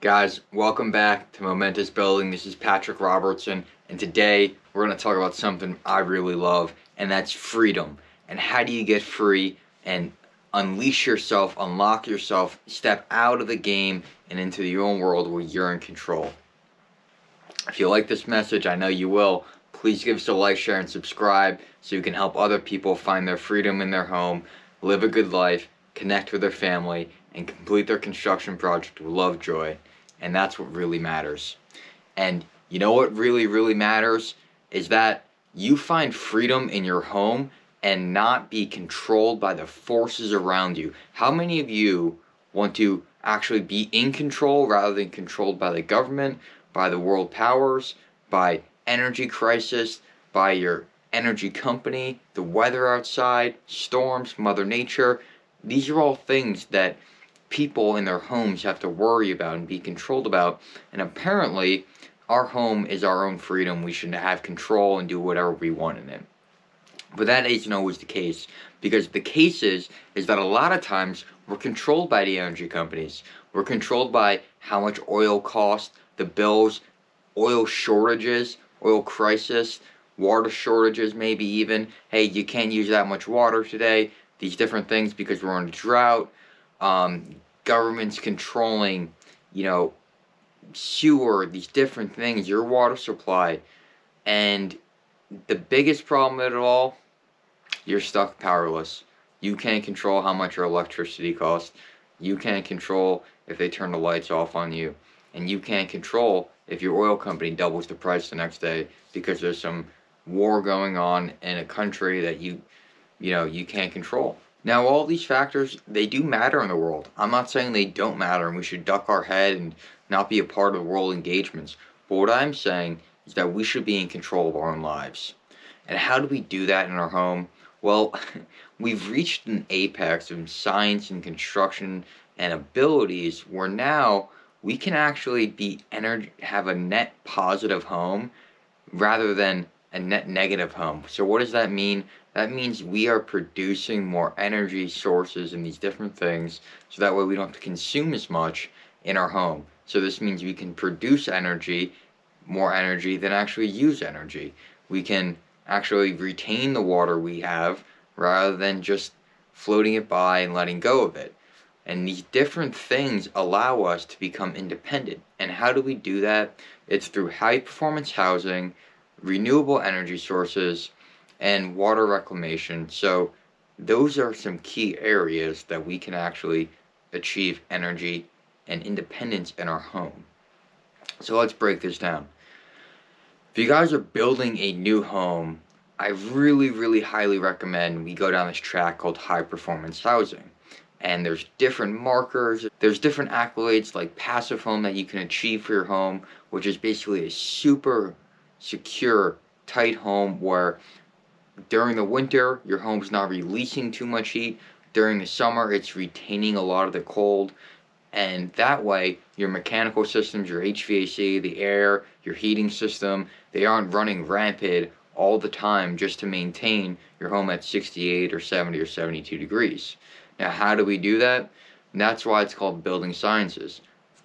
Guys, welcome back to Momentous Building. This is Patrick Robertson, and today we're going to talk about something I really love, and that's freedom. And how do you get free and unleash yourself, unlock yourself, step out of the game and into your own world where you're in control. If you like this message, I know you will, please give us a like, share, and subscribe so you can help other people find their freedom in their home, live a good life, connect with their family, and complete their construction project with love, joy. And that's what really matters. And you know what really matters is that you find freedom in your home and not be controlled by the forces around you. How many of you want to actually be in control rather than controlled by the government, by the world powers, by energy crisis, by your energy company, the weather outside, storms, Mother Nature? These are all things that people in their homes have to worry about and be controlled about, and apparently our home is our own freedom. We should have control and do whatever we want in it. But that isn't always the case, because the case is that a lot of times we're controlled by the energy companies. We're controlled by how much oil costs, the bills, oil shortages, oil crisis, water shortages maybe even. Hey, you can't use that much water today. These different things because we're in a drought. Governments controlling, sewer, these different things, your water supply. And the biggest problem of it all, you're stuck powerless. You can't control how much your electricity costs. You can't control if they turn the lights off on you. And you can't control if your oil company doubles the price the next day because there's some war going on in a country that you can't control. Now, all these factors, they do matter in the world. I'm not saying they don't matter and we should duck our head and not be a part of the world engagements. But what I'm saying is that we should be in control of our own lives. And how do we do that in our home? Well, we've reached an apex of science and construction and abilities where now we can actually have a net positive home rather than a net negative home. So what does that mean? That means we are producing more energy sources and these different things, so that way we don't have to consume as much in our home. So this means we can produce energy, more energy than actually use energy. We can actually retain the water we have rather than just floating it by and letting go of it. And these different things allow us to become independent. And how do we do that? It's through high performance housing, renewable energy sources, and water reclamation. So those are some key areas that we can actually achieve energy and independence in our home. So let's break this down. If you guys are building a new home, I really highly recommend we go down this track called high performance housing. And there's different markers, there's different accolades like passive home that you can achieve for your home, which is basically a super secure, tight home where during the winter your home's not releasing too much heat. During the summer it's retaining a lot of the cold, and that way your mechanical systems, your HVAC, the air, your heating system, they aren't running rampant all the time just to maintain your home at 68 or 70 or 72 degrees. Now, how do we do that? And that's why it's called building sciences.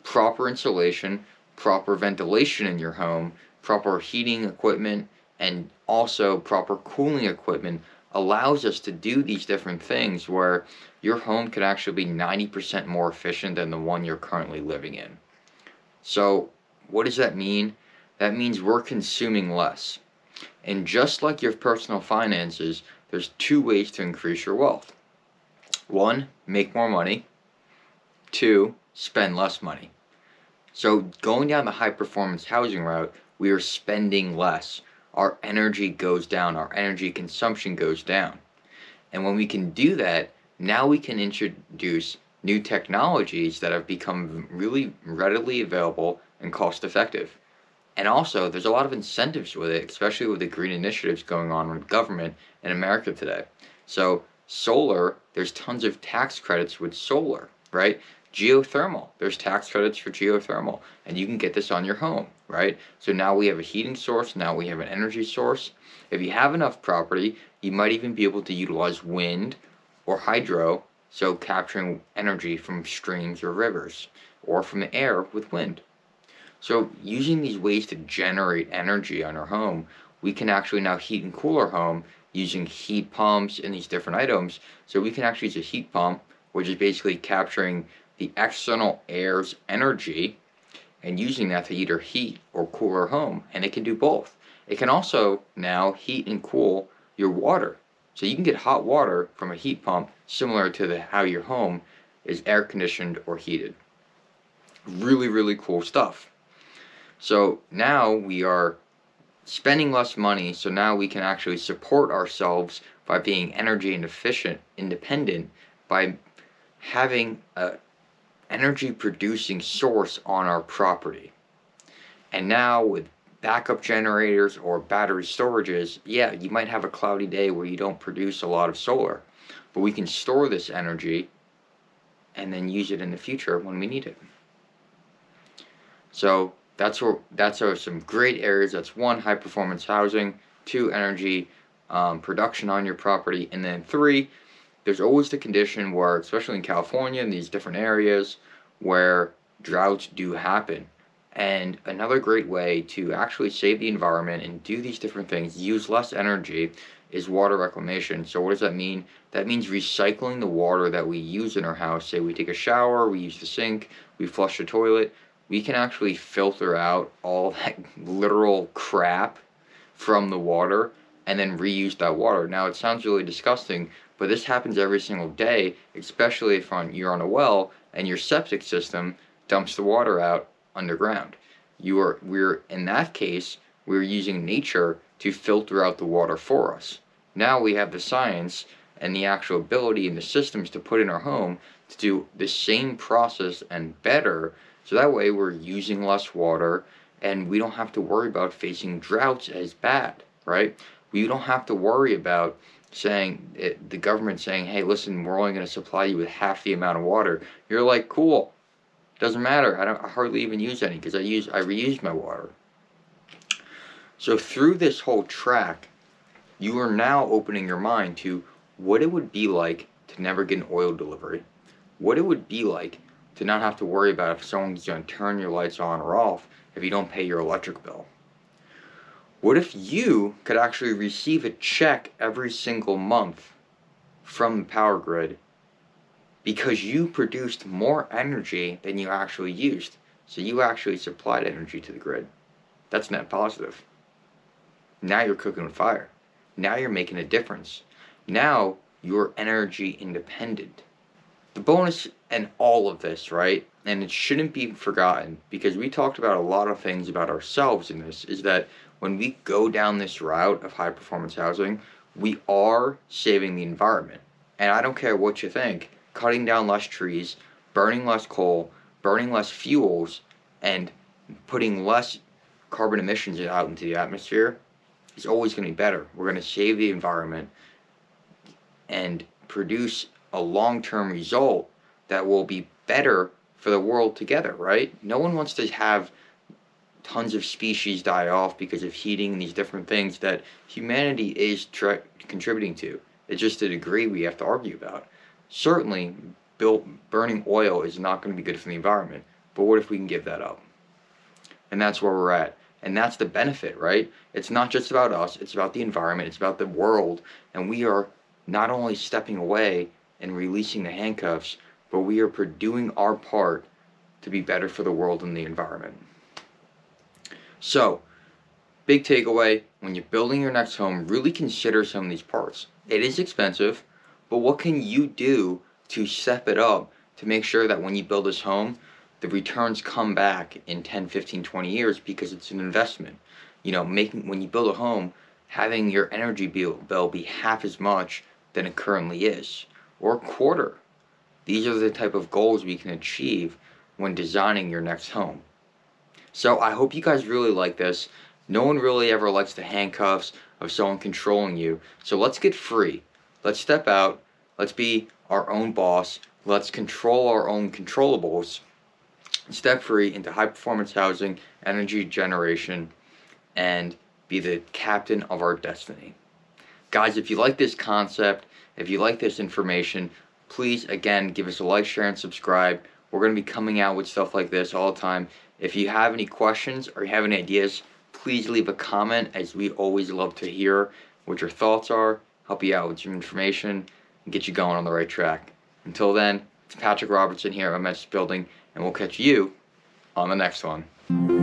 Proper insulation, proper ventilation in your home, proper heating equipment, and also proper cooling equipment allows us to do these different things where your home can actually be 90% more efficient than the one you're currently living in. So what does that mean? That means we're consuming less. And just like your personal finances, there's two ways to increase your wealth. 1, make more money. 2, spend less money. So going down the high performance housing route, we are spending less. Our energy goes down, our energy consumption goes down. And when we can do that, now we can introduce new technologies that have become really readily available and cost effective. And also, there's a lot of incentives with it, especially with the green initiatives going on with government in America today. So solar, there's tons of tax credits with solar, right? Geothermal, there's tax credits for geothermal, and you can get this on your home, right? So now we have a heating source, now we have an energy source. If you have enough property, you might even be able to utilize wind or hydro, so capturing energy from streams or rivers, or from the air with wind. So using these ways to generate energy on our home, we can actually now heat and cool our home using heat pumps and these different items. So we can actually use a heat pump, which is basically capturing the external air's energy and using that to either heat or cool our home. And it can do both. It can also now heat and cool your water. So you can get hot water from a heat pump similar to how your home is air conditioned or heated. Really, really cool stuff. So now we are spending less money, so now we can actually support ourselves by being energy and independent by having a energy producing source on our property. And now with backup generators or battery storages, yeah, you might have a cloudy day where you don't produce a lot of solar, but we can store this energy and then use it in the future when we need it. So that's some great areas. That's one, high performance housing; two, energy production on your property; and then three, there's always the condition where, especially in California and these different areas, where droughts do happen. And another great way to actually save the environment and do these different things, use less energy, is water reclamation. So what does that mean? That means recycling the water that we use in our house. Say we take a shower, we use the sink, we flush the toilet. We can actually filter out all that literal crap from the water and then reuse that water. Now, it sounds really disgusting, but this happens every single day, especially if you're on a well and your septic system dumps the water out underground. In that case, we're using nature to filter out the water for us. Now we have the science and the actual ability and the systems to put in our home to do the same process and better. So that way we're using less water and we don't have to worry about facing droughts as bad, right? We don't have to worry about the government saying, hey, listen, we're only going to supply you with half the amount of water. You're like, cool, doesn't matter. I hardly even use any because I reuse my water. So through this whole track, you are now opening your mind to what it would be like to never get an oil delivery. What it would be like to not have to worry about if someone's going to turn your lights on or off if you don't pay your electric bill. What if you could actually receive a check every single month from the power grid because you produced more energy than you actually used? So you actually supplied energy to the grid. That's net positive. Now you're cooking with fire. Now you're making a difference. Now you're energy independent. The bonus in all of this, right, and it shouldn't be forgotten because we talked about a lot of things about ourselves in this, is that when we go down this route of high performance housing, we are saving the environment. And I don't care what you think, cutting down less trees, burning less coal, burning less fuels, and putting less carbon emissions out into the atmosphere is always going to be better. We're going to save the environment and produce a long-term result that will be better for the world together, right? No one wants to have tons of species die off because of heating and these different things that humanity is contributing to. It's just a degree we have to argue about. Certainly, burning oil is not going to be good for the environment, but what if we can give that up? And that's where we're at. And that's the benefit, right? It's not just about us, it's about the environment, it's about the world, and we are not only stepping away and releasing the handcuffs, but we are doing our part to be better for the world and the environment. So, big takeaway, when you're building your next home, really consider some of these parts. It is expensive, but what can you do to step it up to make sure that when you build this home, the returns come back in 10, 15, 20 years because it's an investment. You know, when you build a home, having your energy bill be half as much than it currently is, or a quarter. These are the type of goals we can achieve when designing your next home. So I hope you guys really like this. No one really ever likes the handcuffs of someone controlling you. So let's get free. Let's step out. Let's be our own boss. Let's control our own controllables. Step free into high performance housing, energy generation, and be the captain of our destiny. Guys, if you like this concept, if you like this information, please, again, give us a like, share, and subscribe. We're going to be coming out with stuff like this all the time. If you have any questions or you have any ideas, please leave a comment, as we always love to hear what your thoughts are, help you out with some information, and get you going on the right track. Until then, it's Patrick Robertson here at Momentous Building, and we'll catch you on the next one.